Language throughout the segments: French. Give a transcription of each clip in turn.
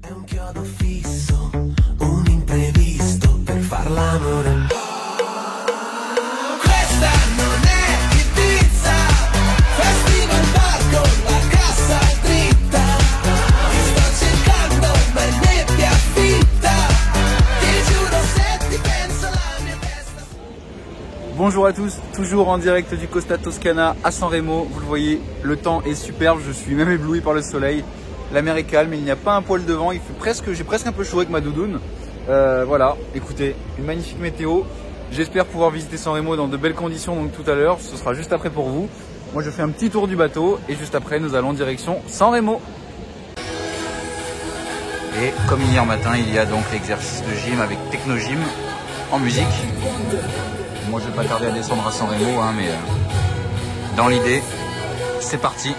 È un chiodo fisso, un imprevisto per far l'amore. Questa non è Ibiza, festival bar con la cassa dritta. Ti sto cercando ma è nebbia fitta. Ti giuro se ti penso la mia testa. Bonjour à tous, toujours en direct du Costa Toscana à San Remo. Vous le voyez, le temps est superbe, je suis même ébloui par le soleil. La mer est calme, il n'y a pas un poil de vent, j'ai presque un peu chaud avec ma doudoune. Voilà, écoutez, une magnifique météo. J'espère pouvoir visiter San Remo dans de belles conditions donc tout à l'heure, ce sera juste après pour vous. Moi je fais un petit tour du bateau et juste après nous allons direction San Remo. Et comme hier matin, il y a donc l'exercice de gym avec Technogym en musique. Moi je vais pas tarder à descendre à San Remo, hein, mais dans l'idée, c'est parti.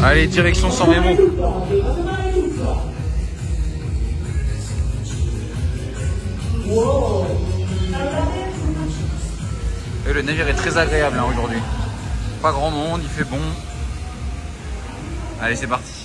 Allez, direction San Remo. Et le navire est très agréable hein, aujourd'hui. Pas grand monde, il fait bon. Allez, c'est parti.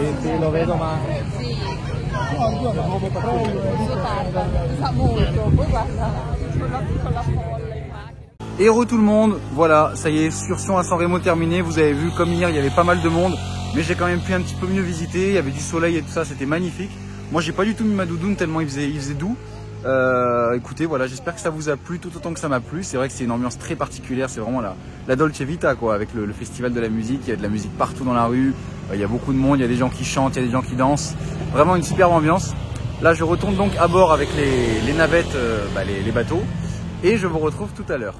Sì, lo vedo ma... Sì, tarda, sa molto, poi guarda con la folla in macchina. Et tout le monde, voilà, ça y est, excursion à San Remo terminée. Vous avez vu, comme hier, il y avait pas mal de monde, mais j'ai quand même pu un petit peu mieux visiter. Il y avait du soleil et tout ça, c'était magnifique. Moi, j'ai pas du tout mis ma doudoune tellement il faisait doux. Écoutez, voilà, j'espère que ça vous a plu tout autant que ça m'a plu. C'est vrai que c'est une ambiance très particulière, c'est vraiment la Dolce Vita quoi, avec le festival de la musique. Il y a de la musique partout dans la rue, il y a beaucoup de monde, il y a des gens qui chantent, il y a des gens qui dansent. Vraiment une superbe ambiance. Là, je retourne donc à bord avec les navettes, les bateaux, et je vous retrouve tout à l'heure.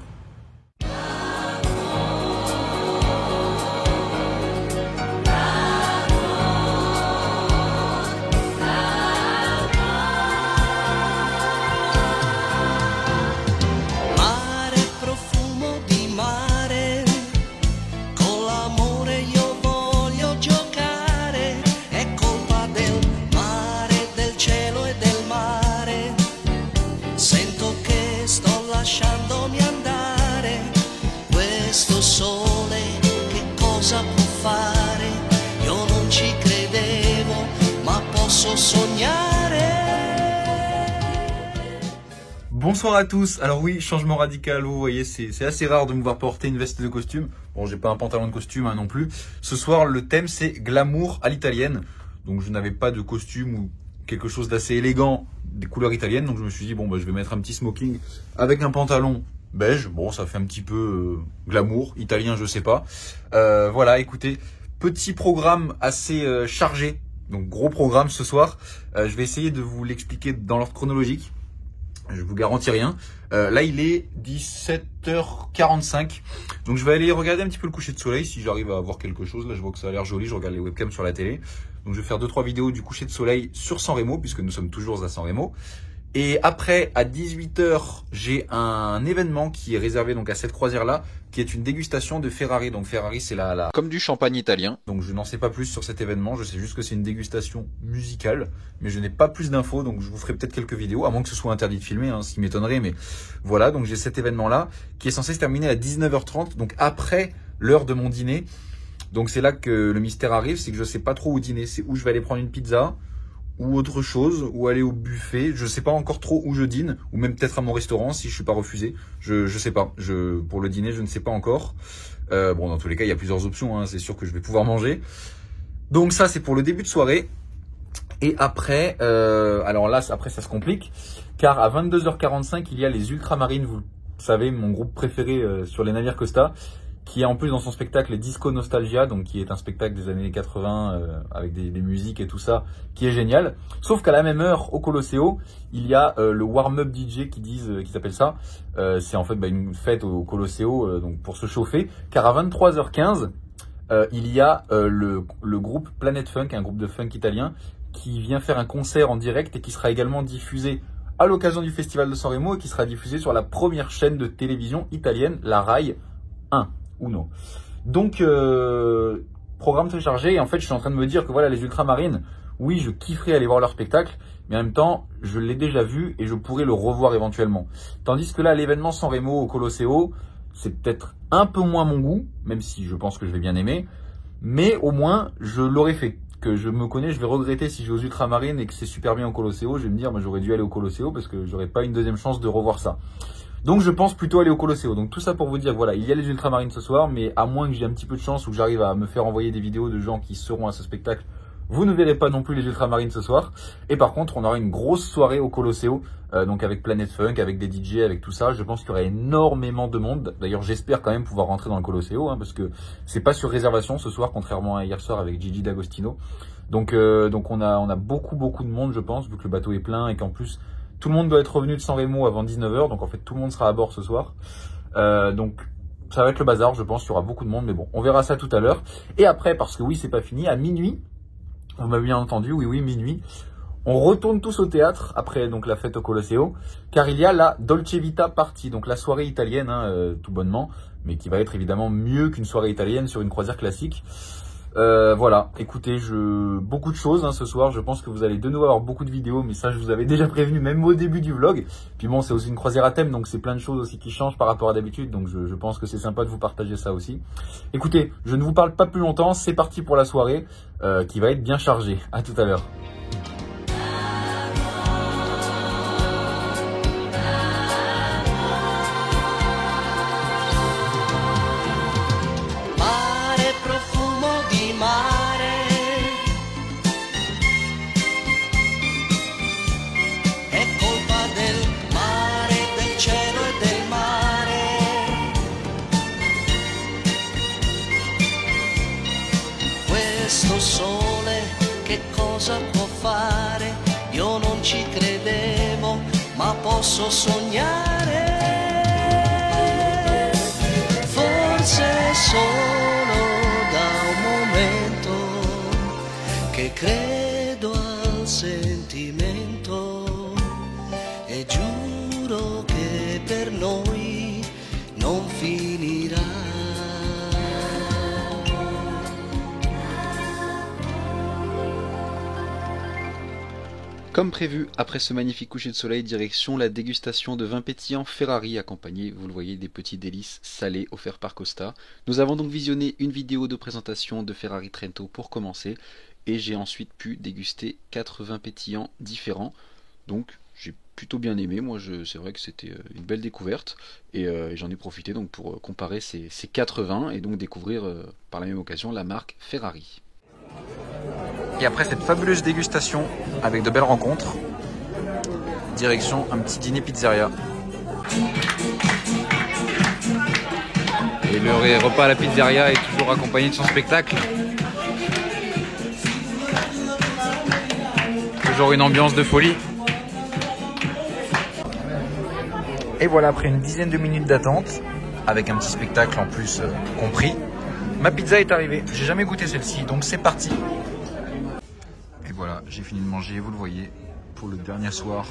Bonsoir à tous. Alors oui, changement radical, vous voyez, c'est assez rare de me voir porter une veste de costume. Bon, j'ai pas un pantalon de costume non plus. Ce soir, le thème c'est glamour à l'italienne. Donc je n'avais pas de costume ou quelque chose d'assez élégant, des couleurs italiennes. Donc je me suis dit, bon, je vais mettre un petit smoking avec un pantalon beige. Bon, ça fait un petit peu glamour, italien, je sais pas. Voilà, écoutez, petit programme assez chargé. Donc gros programme ce soir. Je vais essayer de vous l'expliquer dans l'ordre chronologique. Je vous garantis rien. Là, il est 17h45. Donc, je vais aller regarder un petit peu le coucher de soleil si j'arrive à voir quelque chose. Là, je vois que ça a l'air joli. Je regarde les webcams sur la télé. Donc, je vais faire 2-3 vidéos du coucher de soleil sur San Remo puisque nous sommes toujours à San Remo. Et après, à 18h, j'ai un événement qui est réservé donc à cette croisière-là, qui est une dégustation de Ferrari. Donc Ferrari, c'est comme du champagne italien. Donc je n'en sais pas plus sur cet événement. Je sais juste que c'est une dégustation musicale, mais je n'ai pas plus d'infos. Donc je vous ferai peut-être quelques vidéos, à moins que ce soit interdit de filmer, ce qui m'étonnerait. Mais voilà, donc j'ai cet événement-là qui est censé se terminer à 19h30, donc après l'heure de mon dîner. Donc c'est là que le mystère arrive, c'est que je sais pas trop où dîner. C'est où je vais aller prendre une pizza ou autre chose, ou aller au buffet. Je sais pas encore trop où je dîne, ou même peut-être à mon restaurant si je suis pas refusé. Je sais pas. Pour le dîner, je ne sais pas encore. Bon, dans tous les cas, il y a plusieurs options. C'est sûr que je vais pouvoir manger. Donc ça, c'est pour le début de soirée. Et après, alors là, après, ça se complique, car à 22h45, il y a les Ultramarines. Vous savez, mon groupe préféré sur les navires Costa, qui a en plus dans son spectacle Disco Nostalgia, donc qui est un spectacle des années 80 avec des musiques et tout ça, qui est génial. Sauf qu'à la même heure, au Colosseo, il y a le warm-up DJ qui s'appelle ça. C'est en fait une fête au Colosseo donc pour se chauffer, car à 23h15, il y a le groupe Planet Funk, un groupe de funk italien, qui vient faire un concert en direct et qui sera également diffusé à l'occasion du Festival de San Remo et qui sera diffusé sur la première chaîne de télévision italienne, la Rai 1. Uno. Donc, programme très chargé. Et en fait, je suis en train de me dire que voilà, les Ultramarines, oui, je kifferais aller voir leur spectacle, mais en même temps, je l'ai déjà vu et je pourrais le revoir éventuellement. Tandis que là, l'événement San Remo au Colosseo, c'est peut-être un peu moins mon goût, même si je pense que je vais bien aimer, mais au moins, je l'aurais fait. Que je me connais, je vais regretter si je vais aux Ultramarines et que c'est super bien au Colosseo. Je vais me dire, j'aurais dû aller au Colosseo parce que j'aurais pas une deuxième chance de revoir ça. Donc je pense plutôt aller au Colosseo. Donc tout ça pour vous dire, voilà, il y a les Ultramarines ce soir, mais à moins que j'ai un petit peu de chance ou que j'arrive à me faire envoyer des vidéos de gens qui seront à ce spectacle, vous ne verrez pas non plus les Ultramarines ce soir. Et par contre, on aura une grosse soirée au Colosseo, donc avec Planet Funk, avec des DJ, avec tout ça. Je pense qu'il y aura énormément de monde. D'ailleurs, j'espère quand même pouvoir rentrer dans le Colosseo, parce que c'est pas sur réservation ce soir, contrairement à hier soir avec Gigi D'Agostino. Donc on a beaucoup de monde, je pense, vu que le bateau est plein et qu'en plus tout le monde doit être revenu de San Remo avant 19h, donc en fait tout le monde sera à bord ce soir. Donc ça va être le bazar, je pense, il y aura beaucoup de monde, mais bon, on verra ça tout à l'heure. Et après, parce que oui, c'est pas fini, à minuit, on m'a bien entendu, oui, minuit, on retourne tous au théâtre, après donc la fête au Colosseo, car il y a la Dolce Vita Party, donc la soirée italienne, tout bonnement, mais qui va être évidemment mieux qu'une soirée italienne sur une croisière classique. Voilà, écoutez, beaucoup de choses ce soir. Je pense que vous allez de nouveau avoir beaucoup de vidéos, mais ça je vous avais déjà prévenu même au début du vlog. Puis bon, c'est aussi une croisière à thème, donc c'est plein de choses aussi qui changent par rapport à d'habitude. Donc je pense que c'est sympa de vous partager ça aussi. Écoutez, je ne vous parle pas plus longtemps, c'est parti pour la soirée qui va être bien chargée. À tout à l'heure. Questo sole che cosa può fare? Io non ci credevo, ma posso sognare. Forse solo da un momento che credo al sentimento e giuro che per noi non finirà. Comme prévu, après ce magnifique coucher de soleil, direction la dégustation de vin pétillant Ferrari, accompagné, vous le voyez, des petits délices salés offerts par Costa. Nous avons donc visionné une vidéo de présentation de Ferrari Trento pour commencer, et j'ai ensuite pu déguster 4 vins pétillants différents. Donc j'ai plutôt bien aimé, moi c'est vrai que c'était une belle découverte, et j'en ai profité donc pour comparer ces 4 vins, et donc découvrir par la même occasion la marque Ferrari. Et après cette fabuleuse dégustation avec de belles rencontres, direction un petit dîner pizzeria. Et le repas à la pizzeria est toujours accompagné de son spectacle. Toujours une ambiance de folie. Et voilà, après une dizaine de minutes d'attente, avec un petit spectacle en plus compris, ma pizza est arrivée. J'ai jamais goûté celle-ci, donc c'est parti. Et voilà, j'ai fini de manger, vous le voyez, pour le dernier soir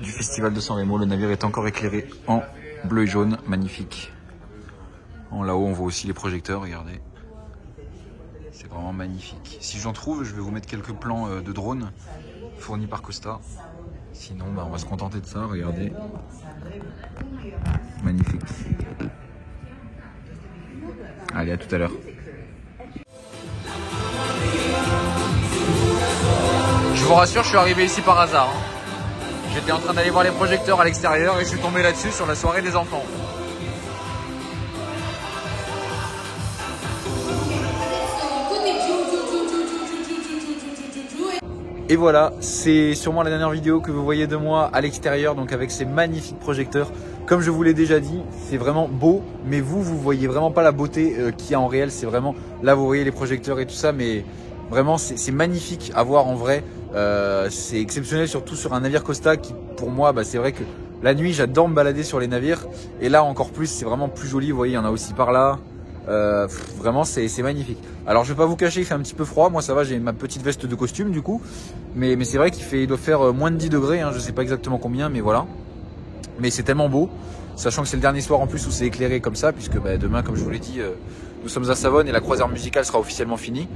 du festival de San Remo. Le navire est encore éclairé en bleu et jaune, magnifique. En là-haut, on voit aussi les projecteurs, regardez. C'est vraiment magnifique. Si j'en trouve, je vais vous mettre quelques plans de drone fournis par Costa. Sinon, on va se contenter de ça, regardez. Magnifique. Allez, à tout à l'heure. Je vous rassure, je suis arrivé ici par hasard. J'étais en train d'aller voir les projecteurs à l'extérieur et je suis tombé là-dessus sur la soirée des enfants. Et voilà, c'est sûrement la dernière vidéo que vous voyez de moi à l'extérieur, donc avec ces magnifiques projecteurs. Comme je vous l'ai déjà dit, c'est vraiment beau, mais vous voyez vraiment pas la beauté qu'il y a en réel. C'est vraiment, là vous voyez les projecteurs et tout ça, mais vraiment c'est magnifique à voir en vrai. C'est exceptionnel, surtout sur un navire Costa qui, pour moi, c'est vrai que la nuit j'adore me balader sur les navires. Et là encore plus, c'est vraiment plus joli, vous voyez, il y en a aussi par là. Vraiment c'est magnifique. Alors je vais pas vous cacher, il fait un petit peu froid, moi ça va, j'ai ma petite veste de costume du coup, mais c'est vrai il doit faire moins de 10 degrés, je sais pas exactement combien, mais voilà. Mais c'est tellement beau, sachant que c'est le dernier soir en plus où c'est éclairé comme ça, puisque demain, comme je vous l'ai dit, nous sommes à Savone et la croisière musicale sera officiellement finie,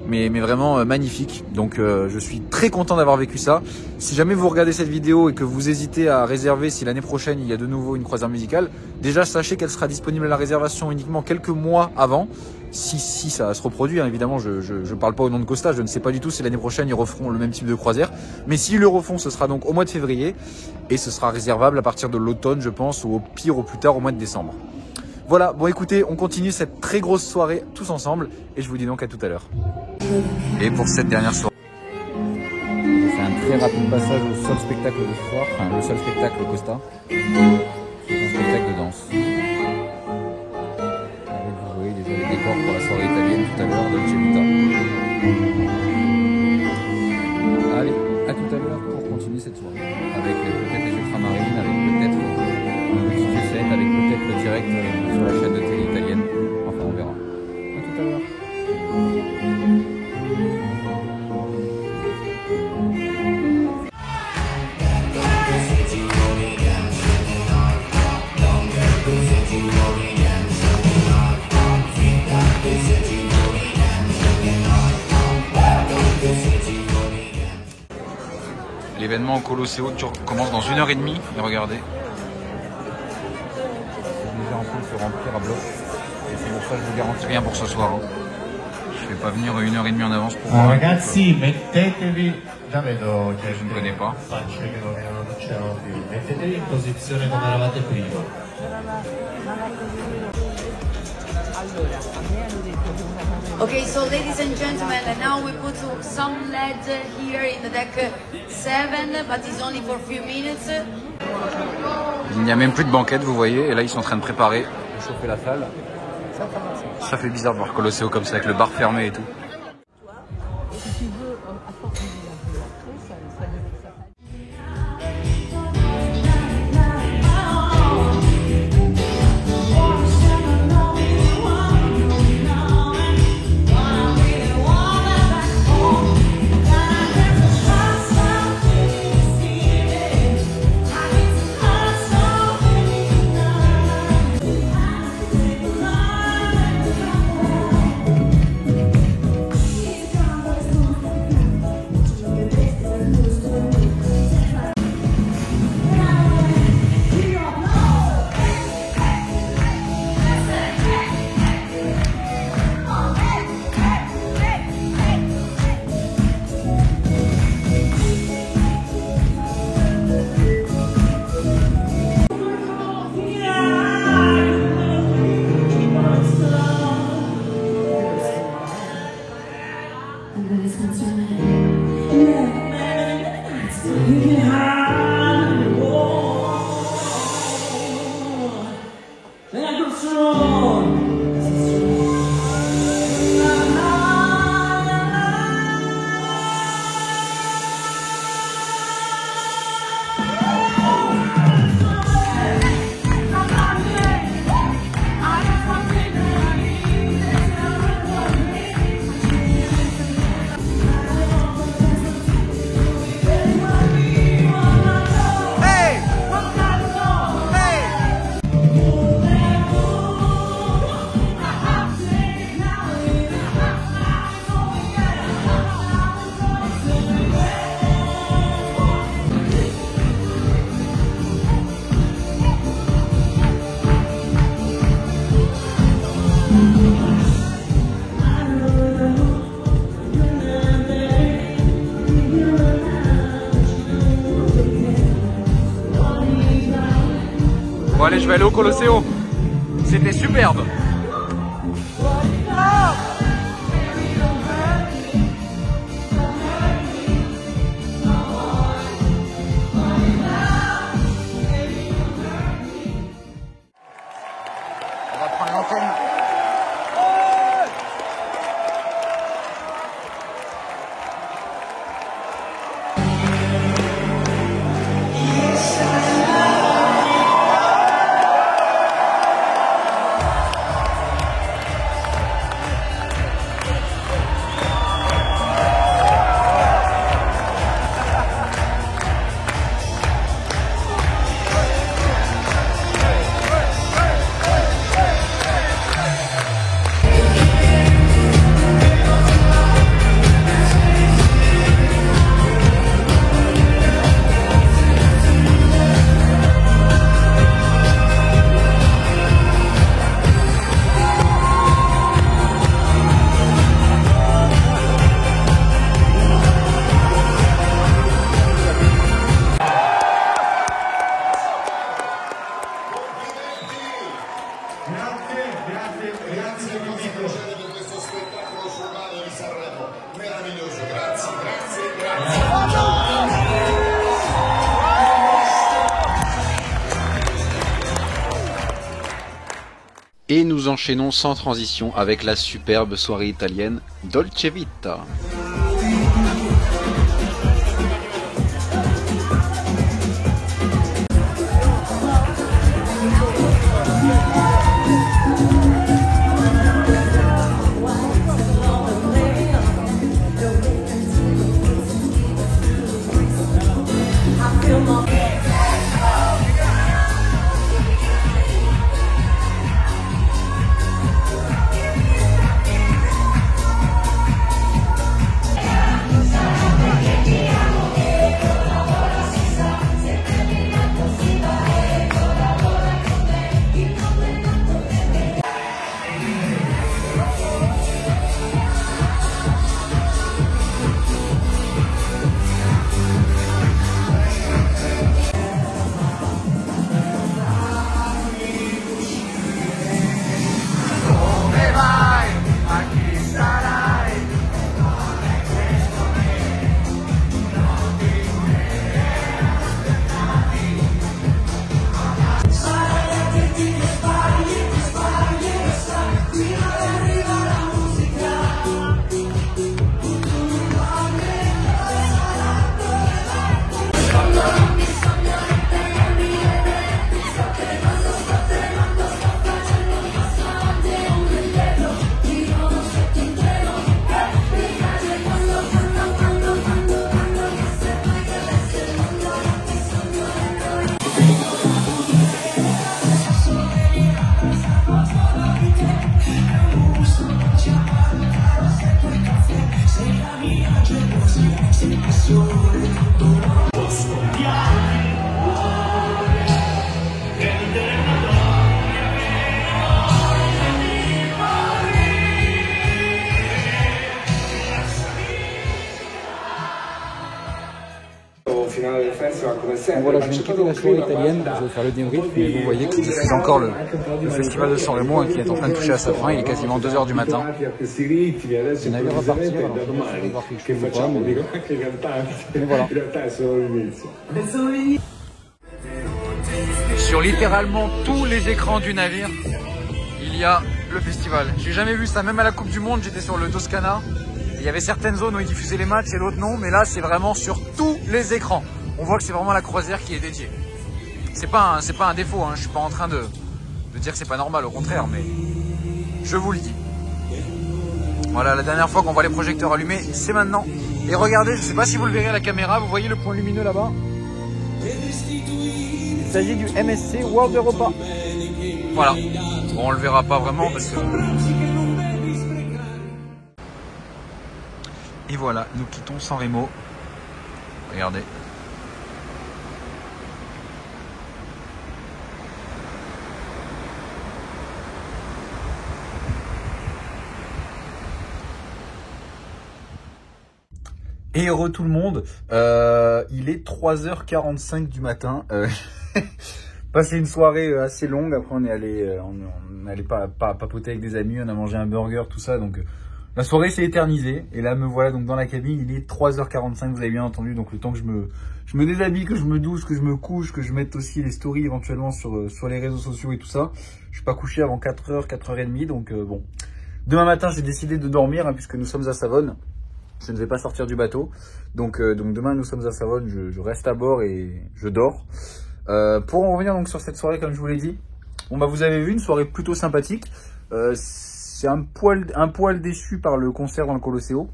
mais vraiment magnifique. Donc je suis très content d'avoir vécu ça. Si jamais vous regardez cette vidéo et que vous hésitez à réserver, si l'année prochaine il y a de nouveau une croisière musicale, déjà sachez qu'elle sera disponible à la réservation uniquement quelques mois avant. Si ça se reproduit, évidemment, je parle pas au nom de Costa, je ne sais pas du tout si l'année prochaine ils referont le même type de croisière. Mais s'ils le refont, ce sera donc au mois de février et ce sera réservable à partir de l'automne, je pense, ou au pire au plus tard au mois de décembre. Voilà, bon écoutez, on continue cette très grosse soirée tous ensemble et je vous dis donc à tout à l'heure. Et pour cette dernière soirée, je fais un très rapide passage au seul spectacle de ce soir, enfin le seul spectacle Costa, c'est un spectacle de danse. Vous voyez déjà les décors pour la soirée italienne tout à l'heure de Cevita. Allez, à tout à l'heure pour continuer cette soirée avec peut-être les ultramarines, avec peut-être un petit G7, avec peut-être le direct sur la chaîne de télé italienne. Enfin, on verra. À tout à l'heure. L'événement au Colosseo commence dans 1h30. Et regardez. C'est déjà en train de se remplir à bloc. Et c'est pour ça que je vous garantis rien pour ce soir. Hein. Je ne vais pas venir 1h30 en avance pour voir. Ragazzi, mettetevi. Già vedo che Je ne connais pas. facce che non c'erano più. Mettetevi in posizione come eravate prima. Okay, so ladies and gentlemen, now we put some LED here in the deck 7, but it's only for a few minutes. Il n'y a même plus de banquette, vous voyez, et là ils sont en train de préparer, de chauffer la salle. Ça fait bizarre de voir Colosseo comme ça, avec le bar fermé et tout. Si tu veux, à force de dire ça Bon allez, je vais aller au Colosseo. C'était superbe. On va prendre l'antenne. Grazie di procedere per questo spettacolo sul mare di Sanremo, meraviglioso, grazie. Et nous enchaînons sans transition avec la superbe soirée italienne Dolce Vita. Donc voilà, je viens de quitter la soirée italienne, je vais faire le débrief, mais vous voyez que c'est encore le festival de Sanremo qui est en train de toucher à sa fin, il est quasiment 2 h du matin. Le navire va partir, alors je vais voir quelque chose ou pas, mais voilà. Sur littéralement tous les écrans du navire, il y a le festival. J'ai jamais vu ça, même à la Coupe du Monde, j'étais sur le Toscana. Il y avait certaines zones où ils diffusaient les matchs et d'autres non, mais là c'est vraiment sur tous les écrans. On voit que c'est vraiment la croisière qui est dédiée. C'est pas un défaut, hein. Je suis pas en train de dire que c'est pas normal, au contraire, mais je vous le dis. Voilà, la dernière fois qu'on voit les projecteurs allumés, c'est maintenant. Et regardez, je sais pas si vous le verrez à la caméra, vous voyez le point lumineux là-bas? Il s'agit du MSC World Europa. Voilà. Bon, on le verra pas vraiment parce que... Et voilà, nous quittons Sanremo. Regardez. Et heureux tout le monde, il est 3h45 du matin. Passé une soirée assez longue, après on est allé papoter avec des amis, on a mangé un burger, tout ça, donc la soirée s'est éternisée. Et là me voilà donc dans la cabine, il est 3h45, vous avez bien entendu, donc le temps que je me déshabille, que je me douche, que je me couche, que je mette aussi les stories éventuellement sur les réseaux sociaux et tout ça. Je suis pas couché avant 4h, 4h30, donc bon. Demain matin j'ai décidé de dormir, hein, puisque nous sommes à Savone. Je ne vais pas sortir du bateau, donc demain nous sommes à Savone, je reste à bord et je dors. Pour en revenir donc sur cette soirée, comme je vous l'ai dit, bon bah vous avez vu, une soirée plutôt sympathique. C'est un poil déçu par le concert dans le Colosseo,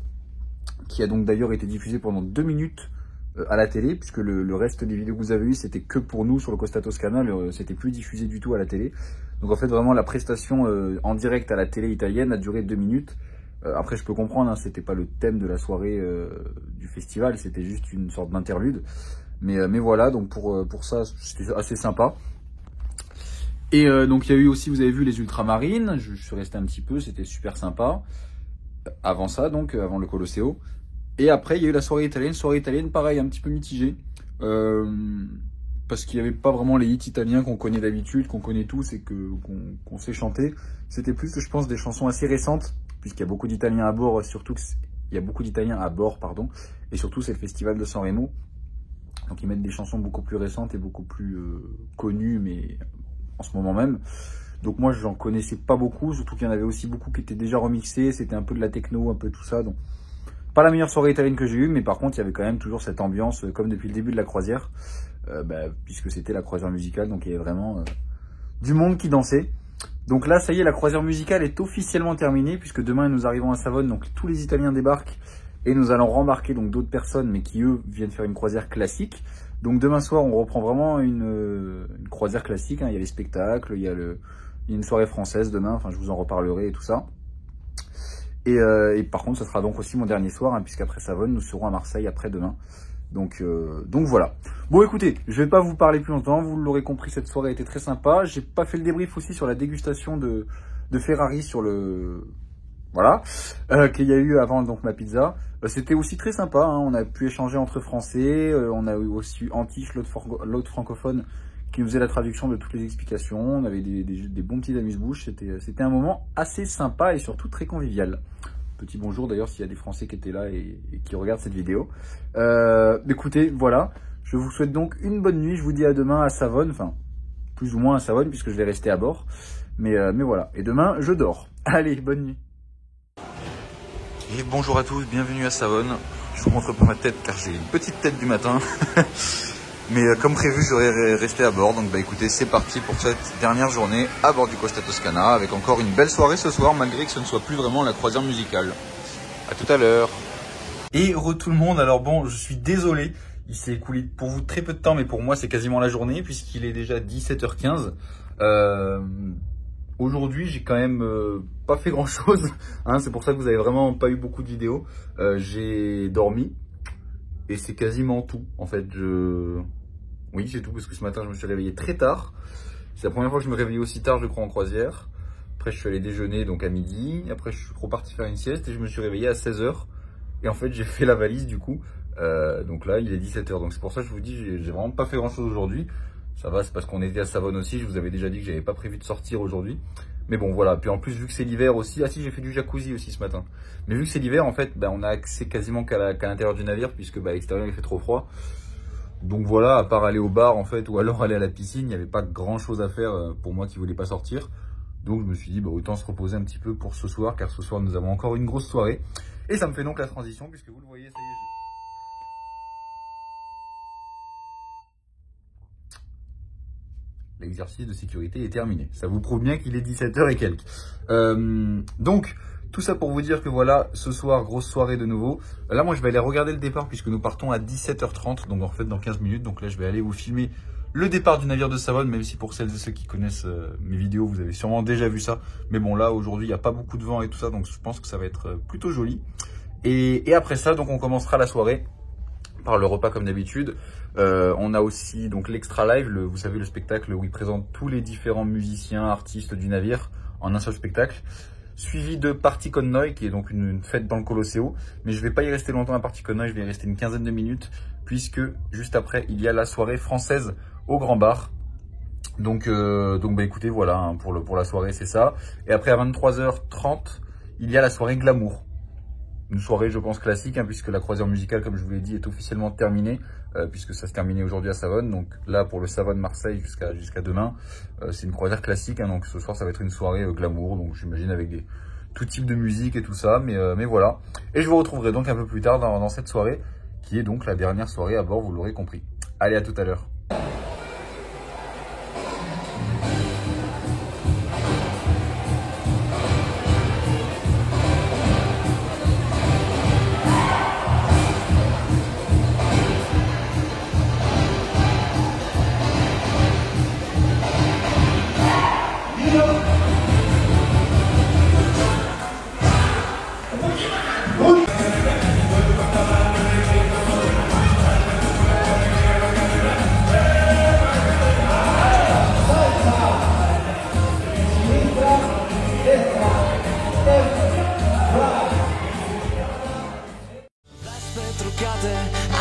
qui a donc d'ailleurs été diffusé pendant 2 minutes à la télé, puisque le reste des vidéos que vous avez eues, c'était que pour nous sur le Costa Toscana, c'était plus diffusé du tout à la télé. Donc en fait vraiment la prestation en direct à la télé italienne a duré 2 minutes. Après je peux comprendre, hein, c'était pas le thème de la soirée du festival, c'était juste une sorte d'interlude. Mais voilà, donc pour ça c'était assez sympa. Et donc il y a eu aussi, vous avez vu, les ultramarines, je suis resté un petit peu, c'était super sympa. Avant ça donc, avant le Colosseo. Et après il y a eu la soirée italienne pareil, un petit peu mitigée. Parce qu'il n'y avait pas vraiment les hits italiens qu'on connaît d'habitude, qu'on connaît tous et qu'on sait chanter. C'était plus, je pense, des chansons assez récentes, puisqu'il y a beaucoup d'Italiens à bord, surtout il y a beaucoup d'Italiens à bord, pardon, et surtout c'est le festival de Sanremo. Donc ils mettent des chansons beaucoup plus récentes et beaucoup plus connues, mais en ce moment même. Donc moi j'en connaissais pas beaucoup, surtout qu'il y en avait aussi beaucoup qui étaient déjà remixés, c'était un peu de la techno, un peu tout ça. Donc pas la meilleure soirée italienne que j'ai eue, mais par contre il y avait quand même toujours cette ambiance, comme depuis le début de la croisière, puisque c'était la croisière musicale, donc il y avait vraiment du monde qui dansait. Donc là, ça y est, la croisière musicale est officiellement terminée, puisque demain nous arrivons à Savone, donc tous les Italiens débarquent et nous allons rembarquer donc d'autres personnes, mais qui eux viennent faire une croisière classique. Donc demain soir, on reprend vraiment une croisière classique, hein. Il y a les spectacles, il y a une soirée française demain, enfin je vous en reparlerai et tout ça. Et par contre, ce sera donc aussi mon dernier soir, hein, puisqu'après Savone, nous serons à Marseille après-demain. Donc voilà. Bon écoutez, je vais pas vous parler plus longtemps, vous l'aurez compris, cette soirée a été très sympa. J'ai pas fait le débrief aussi sur la dégustation de Ferrari sur le... Voilà, qu'il y a eu avant donc ma pizza. C'était aussi très sympa, hein. On a pu échanger entre Français, on a eu aussi Antiche, l'autre francophone, qui nous faisait la traduction de toutes les explications. On avait des bons petits amuse-bouches, c'était un moment assez sympa et surtout très convivial. Petit bonjour d'ailleurs s'il y a des Français qui étaient là et qui regardent cette vidéo. Écoutez, voilà, je vous souhaite donc une bonne nuit, je vous dis à demain à Savone, enfin plus ou moins à Savone puisque je vais rester à bord. Mais voilà, et demain je dors. Allez, bonne nuit. Et bonjour à tous, bienvenue à Savone. Je vous montre pas ma tête car j'ai une petite tête du matin. Mais comme prévu, j'aurais resté à bord. Donc bah écoutez, c'est parti pour cette dernière journée à bord du Costa Toscana, avec encore une belle soirée ce soir, malgré que ce ne soit plus vraiment la croisière musicale. À tout à l'heure. Et heureux tout le monde. Alors bon, je suis désolé, il s'est écoulé pour vous très peu de temps, mais pour moi c'est quasiment la journée, puisqu'il est déjà 17h15. Aujourd'hui, j'ai quand même pas fait grand chose, hein, c'est pour ça que vous avez vraiment pas eu beaucoup de vidéos. J'ai dormi, Et c'est quasiment tout. En fait, oui, c'est tout parce que ce matin, je me suis réveillé très tard. C'est la première fois que je me réveillais aussi tard, je crois, en croisière. Après, je suis allé déjeuner donc à midi. Après, je suis reparti faire une sieste et je me suis réveillé à 16 h. Et en fait, j'ai fait la valise du coup. Donc là, il est 17 h. Donc c'est pour ça que je vous dis, j'ai vraiment pas fait grand chose aujourd'hui. Ça va, c'est parce qu'on était à Savone aussi. Je vous avais déjà dit que j'avais pas prévu de sortir aujourd'hui. Mais bon, voilà. Puis en plus, vu que c'est l'hiver aussi. Ah si, j'ai fait du jacuzzi aussi ce matin. Mais vu que c'est l'hiver, en fait, on a accès quasiment qu'à l'intérieur du navire puisque à l'extérieur, il fait trop froid. Donc voilà, à part aller au bar en fait, ou alors aller à la piscine, il n'y avait pas grand chose à faire pour moi qui voulais pas sortir. Donc je me suis dit, autant se reposer un petit peu pour ce soir, car ce soir nous avons encore une grosse soirée. Et ça me fait donc la transition, puisque vous le voyez, ça y est. L'exercice de sécurité est terminé. Ça vous prouve bien qu'il est 17 h et quelques. Donc, tout ça pour vous dire que voilà, ce soir, grosse soirée de nouveau. Là, moi, je vais aller regarder le départ puisque nous partons à 17 h 30, donc en fait dans 15 minutes. Donc là, je vais aller vous filmer le départ du navire de Savone, même si pour celles et ceux qui connaissent mes vidéos, vous avez sûrement déjà vu ça. Mais bon, là, aujourd'hui, il n'y a pas beaucoup de vent et tout ça, donc je pense que ça va être plutôt joli. Et après ça, donc on commencera la soirée par le repas comme d'habitude. On a aussi donc l'extra live, vous savez, le spectacle où ils présentent tous les différents musiciens, artistes du navire en un seul spectacle. Suivi de Party con Noi, qui est donc une fête dans le Colosseo. Mais je ne vais pas y rester longtemps à Party con Noi, je vais y rester une quinzaine de minutes, puisque juste après, il y a la soirée française au Grand Bar. Donc écoutez, voilà, hein, pour la soirée, c'est ça. Et après, à 23 h 30, il y a la soirée Glamour. Une soirée, je pense, classique, hein, puisque la croisière musicale, comme je vous l'ai dit, est officiellement terminée, puisque ça se terminait aujourd'hui à Savone. Donc là, pour le Savone Marseille jusqu'à demain, c'est une croisière classique. Hein, donc ce soir, ça va être une soirée glamour, donc j'imagine avec tout type de musique et tout ça. Mais voilà. Et je vous retrouverai donc un peu plus tard dans cette soirée, qui est donc la dernière soirée à bord, vous l'aurez compris. Allez, à tout à l'heure.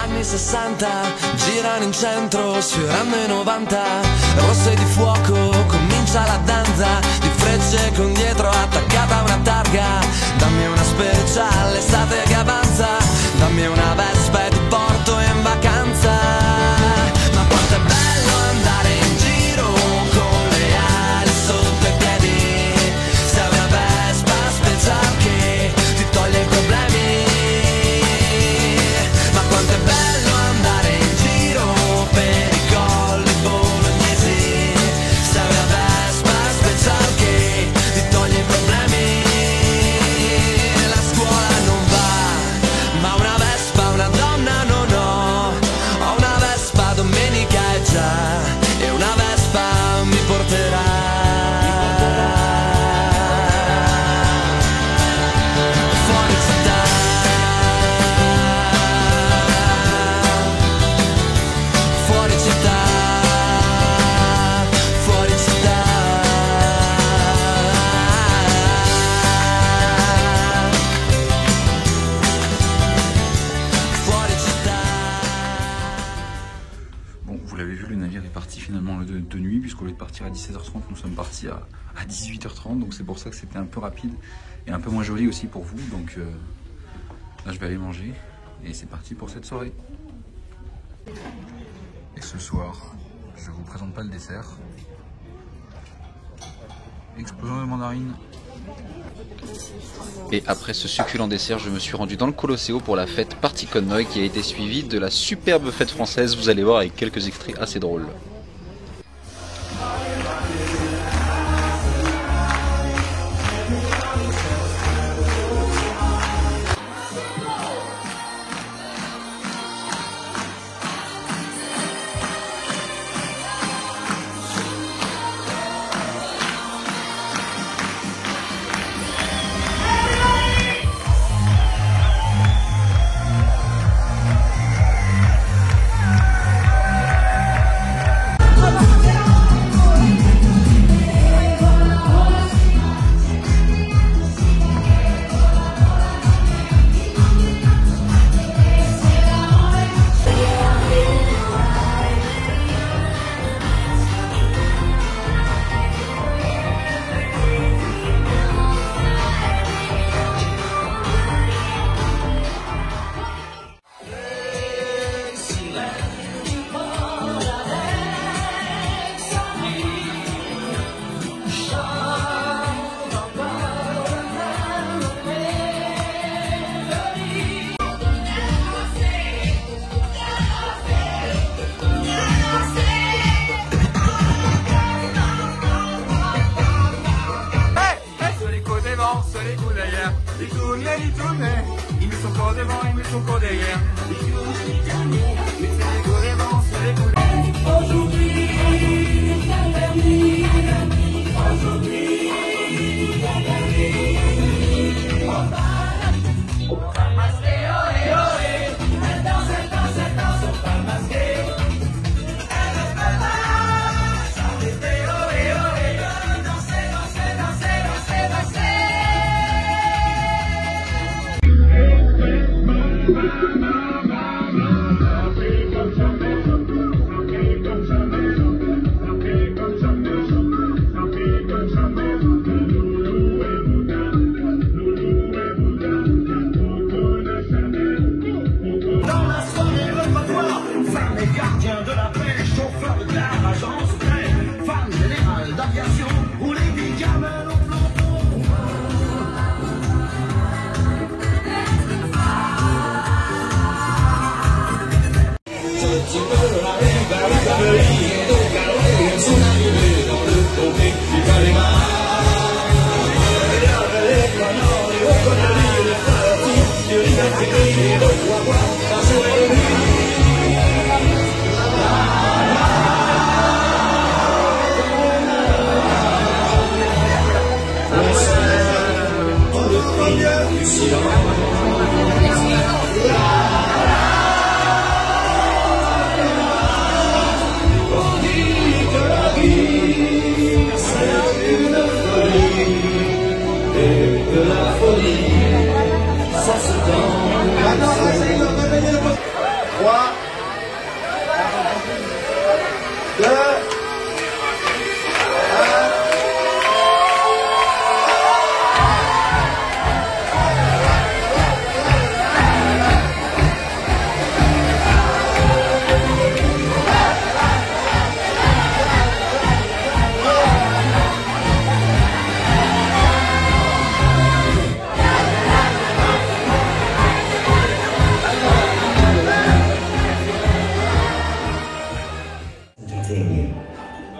Anni 60 girano in centro sfiorando i 90, rosse di fuoco comincia la danza di frecce con dietro attaccata una targa. Dammi una speciale estate che avanza, dammi una Vespa e ti porto in vacanza. Ma quanto è bello andare in giro con le ali sotto i piedi, sei una Vespa speciale che ti toglie i problemi. Quanto è bello andare in giro per i colli bolognesi, sei una Vespa speciale che ti toglie i problemi. La scuola non va, ma una Vespa, una donna non ho. Ho una Vespa domenica è già, e una Vespa mi porterà. Fuori città. Finalement de nuit, puisqu'au lieu de partir à 17 h 30, nous sommes partis à 18 h 30, donc c'est pour ça que c'était un peu rapide et un peu moins joli aussi pour vous. Donc là je vais aller manger et c'est parti pour cette soirée. Et ce soir, je vous présente pas le dessert. Explosion de mandarine. Et après ce succulent dessert, je me suis rendu dans le Colosseo pour la fête Party con Noi, qui a été suivie de la superbe fête française, vous allez voir, avec quelques extraits assez drôles.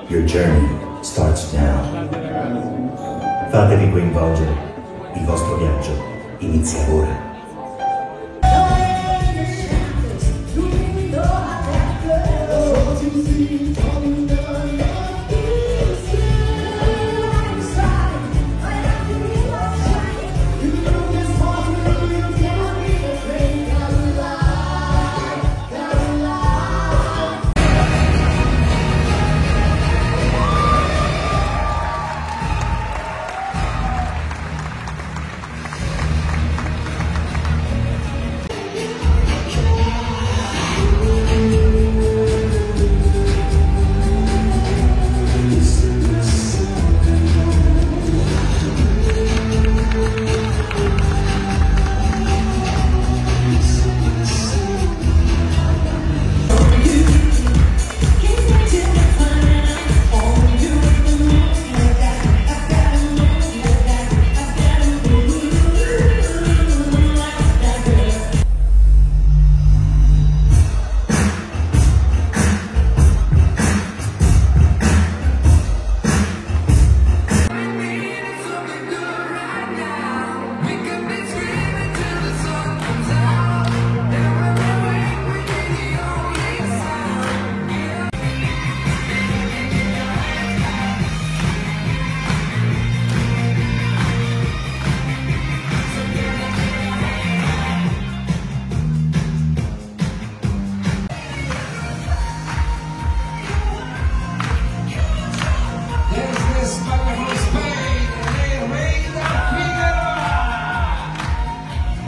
Your journey starts now. Fatevi coinvolgere. Il vostro viaggio inizia ora.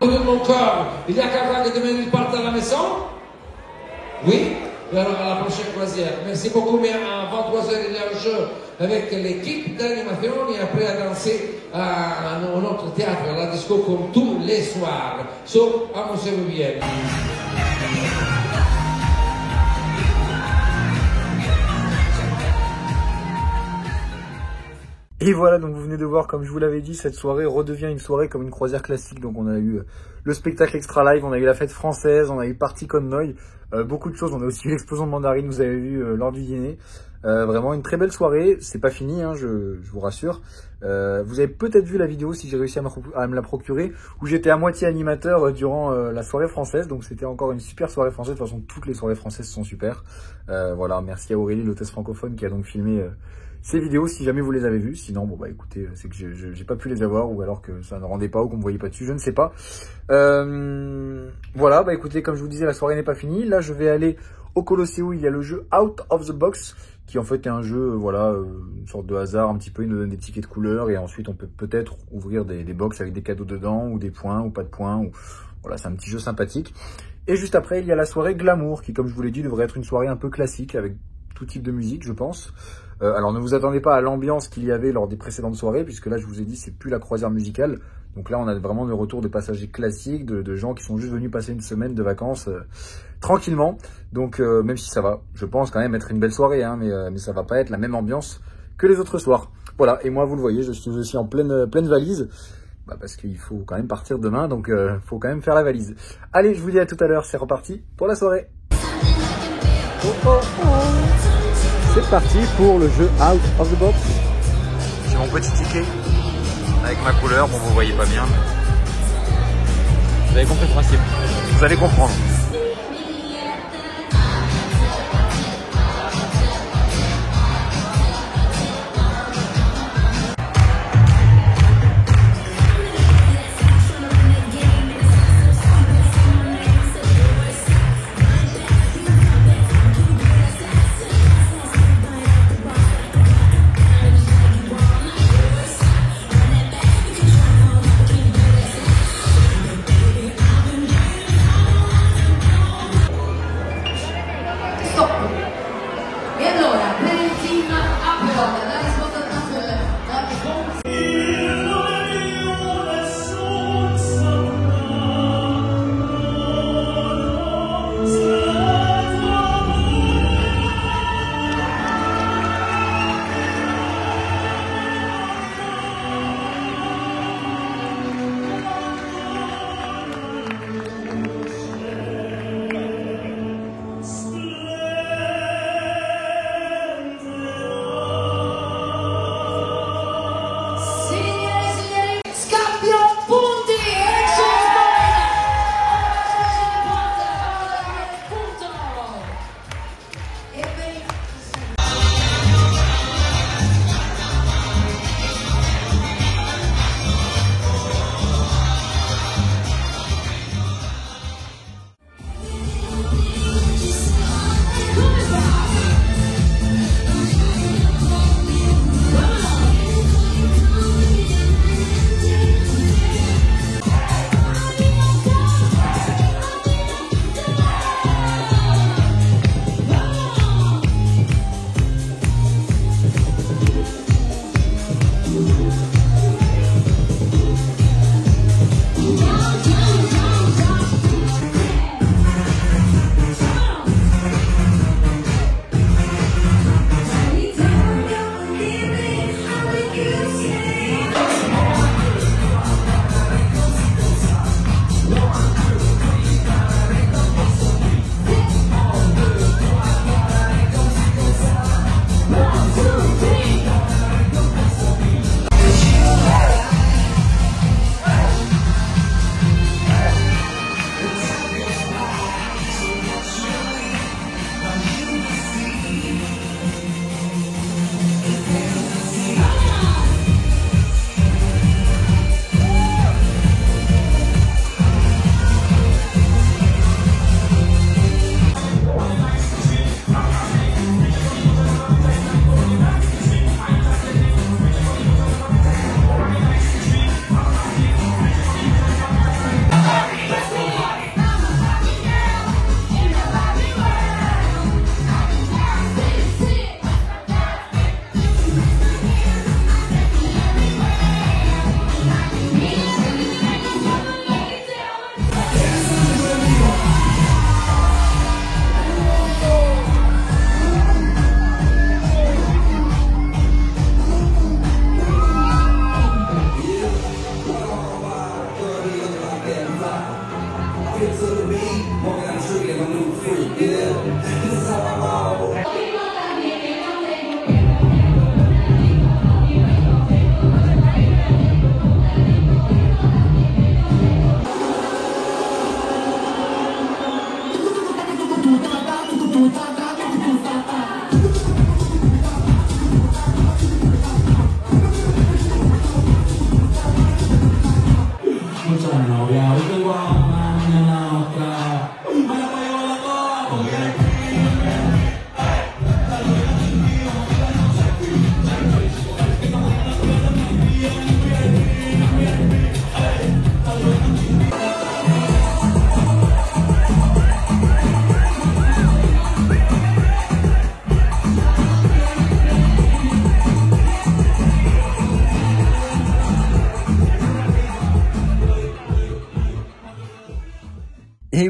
De mon corps, il y a quelqu'un qui demain il parte à la maison? Oui? Alors à la prochaine croisière. Merci beaucoup, mais à 23h il y a un jeu avec l'équipe d'animation et après à danser à notre théâtre, à la disco comme tous les soirs. So, amusez-vous bien. Et voilà, donc vous venez de voir, comme je vous l'avais dit, cette soirée redevient une soirée comme une croisière classique. Donc on a eu le spectacle extra live, on a eu la fête française, on a eu Party Connoy, beaucoup de choses. On a aussi eu l'explosion de mandarine, vous avez vu lors du dîner. Vraiment une très belle soirée, c'est pas fini, hein, je vous rassure. Vous avez peut-être vu la vidéo, si j'ai réussi à me la procurer, où j'étais à moitié animateur durant la soirée française. Donc c'était encore une super soirée française, de toute façon toutes les soirées françaises sont super. Voilà, merci à Aurélie, l'hôtesse francophone, qui a donc filmé ces vidéos, si jamais vous les avez vues. Sinon, bon bah écoutez, c'est que j'ai pas pu les avoir, ou alors que ça ne rendait pas, ou qu'on me voyait pas dessus, je ne sais pas. Voilà, bah écoutez, comme je vous disais, la soirée n'est pas finie. Là, je vais aller au Colosseo, il y a le jeu Out of the Box, qui en fait est un jeu, voilà, une sorte de hasard un petit peu, il nous donne des tickets de couleur, et ensuite on peut peut-être ouvrir des box avec des cadeaux dedans, ou des points, ou pas de points, ou Voilà, c'est un petit jeu sympathique. Et juste après, il y a la soirée Glamour, qui, comme je vous l'ai dit, devrait être une soirée un peu classique, avec tout type de musique, je pense. Alors, ne vous attendez pas à l'ambiance qu'il y avait lors des précédentes soirées, puisque là, je vous ai dit, c'est plus la croisière musicale. Donc là, on a vraiment le retour de passagers classiques, de gens qui sont juste venus passer une semaine de vacances tranquillement. Donc, même si ça va, je pense quand même être une belle soirée, hein, mais ça va pas être la même ambiance que les autres soirs. Voilà, et moi, vous le voyez, je suis aussi en pleine valise. Parce qu'il faut quand même partir demain, donc faut quand même faire la valise. Allez, je vous dis à tout à l'heure, c'est reparti pour la soirée. C'est parti pour le jeu Out of the Box. J'ai mon petit ticket avec ma couleur, bon vous voyez pas bien. Vous avez compris le principe, vous allez comprendre.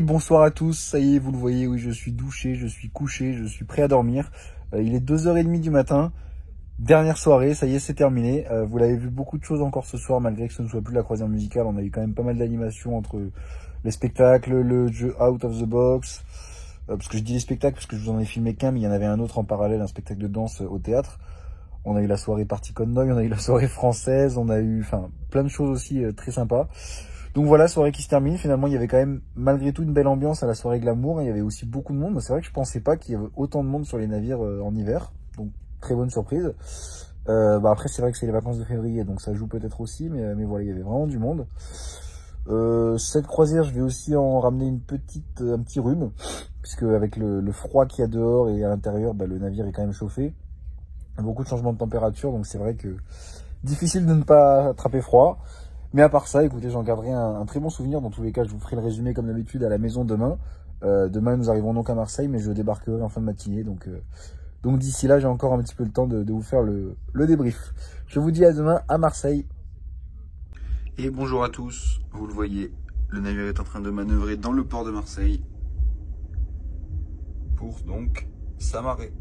bonsoir à tous, ça y est, vous le voyez, oui, je suis douché, je suis couché, je suis prêt à dormir. Il est 2h30 du matin, dernière soirée, ça y est, c'est terminé. Vous l'avez vu, beaucoup de choses encore ce soir, malgré que ce ne soit plus la croisière musicale. On a eu quand même pas mal d'animations entre les spectacles, le jeu Out of the Box. Parce que je dis les spectacles, parce que je vous en ai filmé qu'un, mais il y en avait un autre en parallèle, un spectacle de danse au théâtre. On a eu la soirée Party Connoy, on a eu la soirée française, on a eu plein de choses aussi très sympas. Donc voilà, soirée qui se termine. Finalement, il y avait quand même malgré tout une belle ambiance à la soirée Glamour. Il y avait aussi beaucoup de monde. C'est vrai que je pensais pas qu'il y avait autant de monde sur les navires en hiver. Donc très bonne surprise. Après, c'est vrai que c'est les vacances de février, donc ça joue peut-être aussi. Mais voilà, il y avait vraiment du monde. Cette croisière, je vais aussi en ramener un petit rhume. Puisque avec le froid qu'il y a dehors et à l'intérieur, le navire est quand même chauffé. Beaucoup de changements de température, donc c'est vrai que difficile de ne pas attraper froid. Mais à part ça, écoutez, j'en garderai un très bon souvenir. Dans tous les cas, je vous ferai le résumé comme d'habitude à la maison demain. Demain, nous arrivons donc à Marseille, mais je débarquerai en fin de matinée. Donc d'ici là, j'ai encore un petit peu le temps de vous faire le débrief. Je vous dis à demain à Marseille. Et bonjour à tous. Vous le voyez, le navire est en train de manœuvrer dans le port de Marseille pour donc s'amarrer.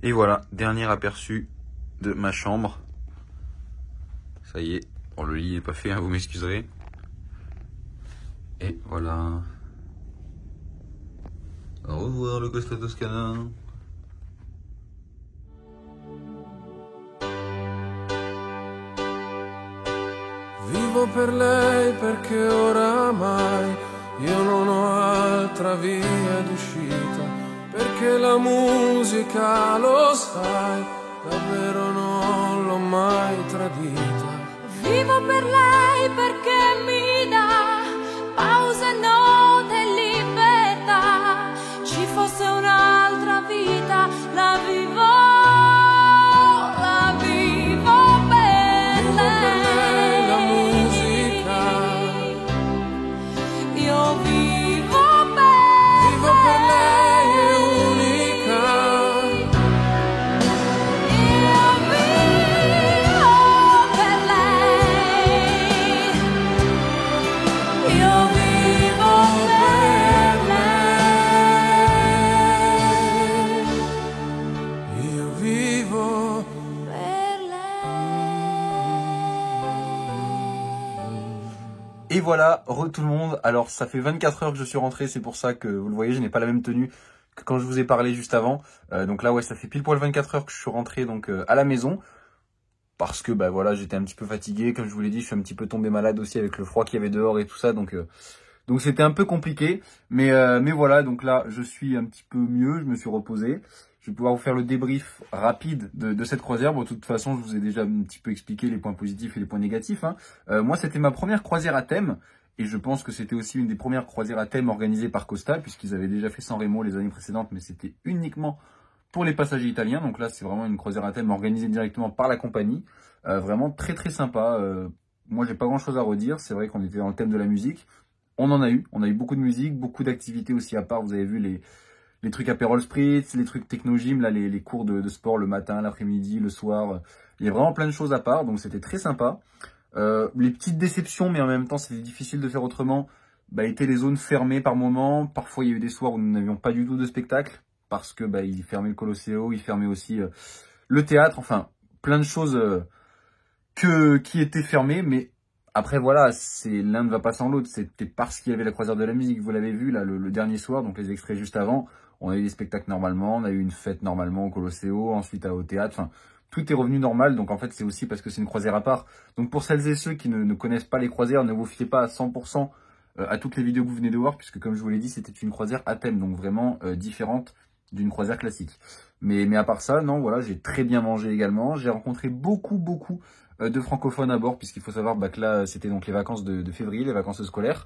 Et voilà, dernier aperçu de ma chambre. Ça y est, bon, le lit n'est pas fait, hein, vous m'excuserez. Et voilà. Au revoir le Costa Toscana. Vivo per lei perché oramai io non ho altra via d'uscita. Perché la musica, lo sai, davvero non l'ho mai tradita. Vivo per lei perché mi dà pausa, note e libertà. Ci fosse un'altra vita, la vivo per lei. La musica, io vivo per lei. Et voilà, tout le monde. Alors ça fait 24 heures que je suis rentré, c'est pour ça que vous le voyez, je n'ai pas la même tenue que quand je vous ai parlé juste avant. Donc là ouais, ça fait pile poil 24 heures que je suis rentré donc à la maison. Parce que voilà, j'étais un petit peu fatigué, comme je vous l'ai dit, je suis un petit peu tombé malade aussi avec le froid qu'il y avait dehors et tout ça. Donc c'était un peu compliqué. Mais voilà, donc là je suis un petit peu mieux, je me suis reposé. Je vais pouvoir vous faire le débrief rapide de cette croisière. Bon, de toute façon, je vous ai déjà un petit peu expliqué les points positifs et les points négatifs. Hein. Moi, c'était ma première croisière à thème. Et je pense que c'était aussi une des premières croisières à thème organisées par Costa, puisqu'ils avaient déjà fait San Remo les années précédentes, mais c'était uniquement pour les passagers italiens. Donc là, c'est vraiment une croisière à thème organisée directement par la compagnie. Vraiment très très sympa. Moi, j'ai pas grand chose à redire. C'est vrai qu'on était dans le thème de la musique. On en a eu. On a eu beaucoup de musique, beaucoup d'activités aussi à part. Vous avez vu les trucs apérol spritz, les trucs techno-gym, là, les cours de sport le matin, l'après-midi, le soir. Il y a vraiment plein de choses à part, donc c'était très sympa. Les petites déceptions, mais en même temps, c'était difficile de faire autrement, étaient les zones fermées par moment. Parfois, il y a eu des soirs où nous n'avions pas du tout de spectacle, parce que ils fermaient le Colosseo, ils fermaient aussi le théâtre, enfin, plein de choses qui étaient fermées, mais après, voilà, l'un ne va pas sans l'autre. C'était parce qu'il y avait la croisière de la musique. Vous l'avez vu, là, le dernier soir, donc les extraits juste avant. On a eu des spectacles normalement, on a eu une fête normalement au Colosseo, ensuite au théâtre. Enfin, tout est revenu normal. Donc, en fait, c'est aussi parce que c'est une croisière à part. Donc, pour celles et ceux qui ne connaissent pas les croisières, ne vous fiez pas à 100% à toutes les vidéos que vous venez de voir, puisque, comme je vous l'ai dit, c'était une croisière à thème. Donc, vraiment différente d'une croisière classique. Mais à part ça, non, voilà, j'ai très bien mangé également. J'ai rencontré beaucoup de francophones à bord, puisqu'il faut savoir que là, c'était donc les vacances de février, les vacances scolaires.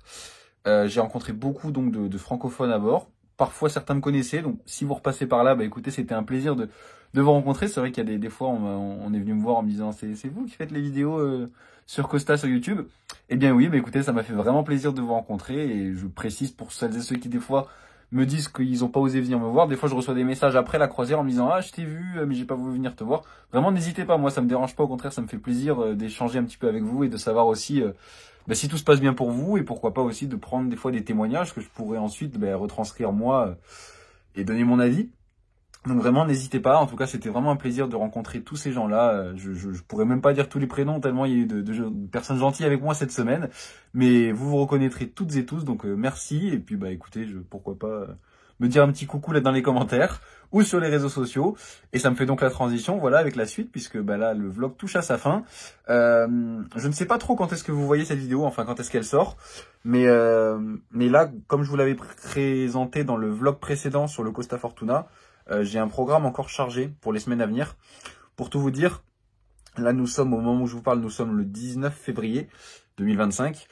J'ai rencontré beaucoup donc de francophones à bord. Parfois, certains me connaissaient, donc si vous repassez par là, écoutez, c'était un plaisir de vous rencontrer. C'est vrai qu'il y a des fois, on est venu me voir en me disant, c'est vous qui faites les vidéos sur Costa, sur YouTube? Eh bien oui, écoutez, ça m'a fait vraiment plaisir de vous rencontrer, et je précise pour celles et ceux qui, des fois, me disent qu'ils n'ont pas osé venir me voir. Des fois, je reçois des messages après la croisière en me disant « Ah, je t'ai vu, mais j'ai pas voulu venir te voir. » Vraiment, n'hésitez pas. Moi, ça me dérange pas. Au contraire, ça me fait plaisir d'échanger un petit peu avec vous et de savoir aussi si tout se passe bien pour vous et pourquoi pas aussi de prendre des fois des témoignages que je pourrais ensuite retranscrire moi et donner mon avis. Donc vraiment, n'hésitez pas. En tout cas, c'était vraiment un plaisir de rencontrer tous ces gens-là. Je pourrais même pas dire tous les prénoms tellement il y a eu de personnes gentilles avec moi cette semaine. Mais vous vous reconnaîtrez toutes et tous. Donc merci. Et puis écoutez, pourquoi pas me dire un petit coucou là dans les commentaires ou sur les réseaux sociaux. Et ça me fait donc la transition, voilà, avec la suite, puisque là le vlog touche à sa fin. Je ne sais pas trop quand est-ce que vous voyez cette vidéo, enfin quand est-ce qu'elle sort. Mais là, comme je vous l'avais présenté dans le vlog précédent sur le Costa Fortuna, j'ai un programme encore chargé pour les semaines à venir. Pour tout vous dire, là nous sommes, au moment où je vous parle, nous sommes le 19 février 2025.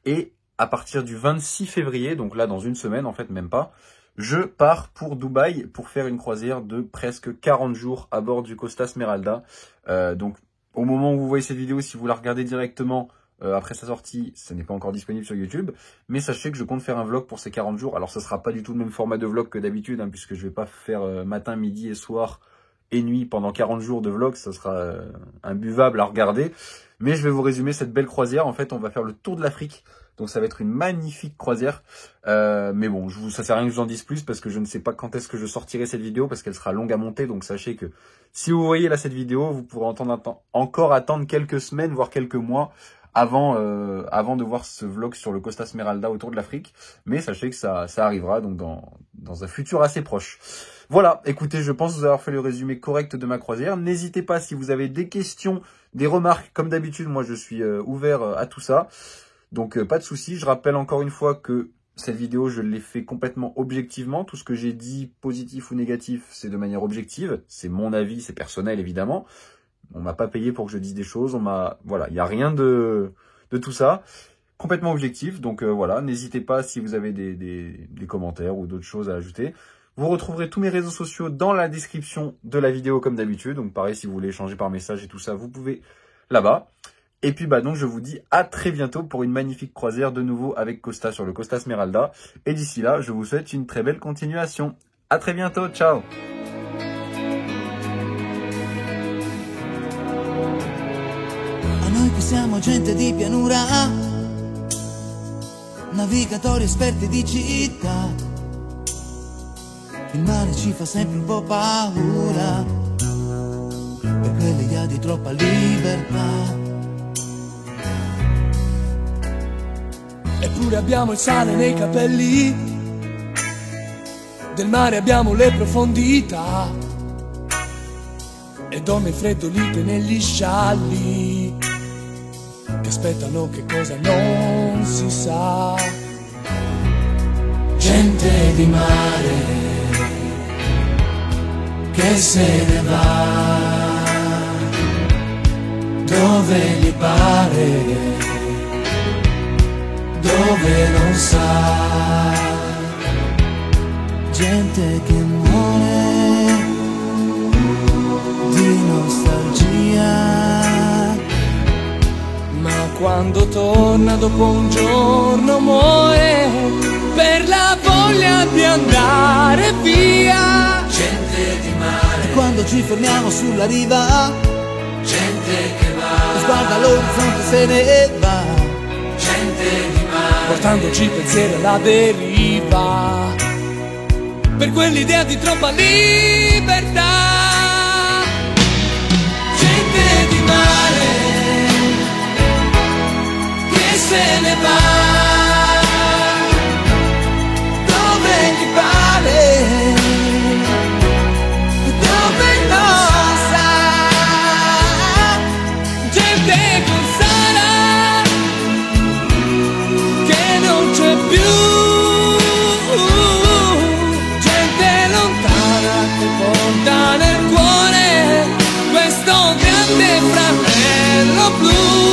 Et à partir du 26 février, donc là dans une semaine en fait, même pas, je pars pour Dubaï pour faire une croisière de presque 40 jours à bord du Costa Smeralda. Donc au moment où vous voyez cette vidéo, si vous la regardez directement après sa sortie, ce n'est pas encore disponible sur YouTube. Mais sachez que je compte faire un vlog pour ces 40 jours. Alors ce sera pas du tout le même format de vlog que d'habitude, puisque je vais pas faire matin, midi et soir et nuit pendant 40 jours de vlog. Ça sera imbuvable à regarder. Mais je vais vous résumer cette belle croisière. En fait, on va faire le tour de l'Afrique. Donc ça va être une magnifique croisière. Mais bon, ça sert à rien que je vous en dise plus parce que je ne sais pas quand est-ce que je sortirai cette vidéo parce qu'elle sera longue à monter. Donc sachez que si vous voyez là cette vidéo, vous pourrez encore attendre quelques semaines, voire quelques mois avant de voir ce vlog sur le Costa Smeralda autour de l'Afrique. Mais sachez que ça arrivera donc dans un futur assez proche. Voilà, écoutez, je pense vous avoir fait le résumé correct de ma croisière. N'hésitez pas si vous avez des questions, des remarques. Comme d'habitude, moi je suis ouvert à tout ça. Donc pas de souci, je rappelle encore une fois que cette vidéo, je l'ai fait complètement objectivement. Tout ce que j'ai dit, positif ou négatif, c'est de manière objective. C'est mon avis, c'est personnel évidemment. On m'a pas payé pour que je dise des choses. Voilà, il n'y a rien de tout ça. Complètement objectif. Donc voilà, n'hésitez pas si vous avez des commentaires ou d'autres choses à ajouter. Vous retrouverez tous mes réseaux sociaux dans la description de la vidéo comme d'habitude. Donc pareil, si vous voulez échanger par message et tout ça, vous pouvez là-bas. Et puis donc je vous dis à très bientôt pour une magnifique croisière de nouveau avec Costa sur le Costa Smeralda. Et d'ici là, je vous souhaite une très belle continuation. À très bientôt, ciao! A noi che siamo gente di pianura, navigatori esperti di città, il mare ci fa sempre un po' paura, per quell'idea di troppa libertà. Eppure abbiamo il sale nei capelli, del mare abbiamo le profondità, e donne freddolite negli scialli, che aspettano che cosa non si sa. Gente di mare che se ne va dove gli pare, dove non sa, gente che muore di nostalgia, ma quando torna dopo un giorno muore per la voglia di andare via. Gente di mare, e quando ci fermiamo sulla riva, gente che va, guarda l'orizzonte se ne va, gente di mare, portandoci pensieri alla deriva, per quell'idea di troppa libertà. gente di mare che se ne va dove gli pare, dove non sa, Gente che sarà, che non c'è più, gente lontana che porta nel cuore questo grande fratello blu.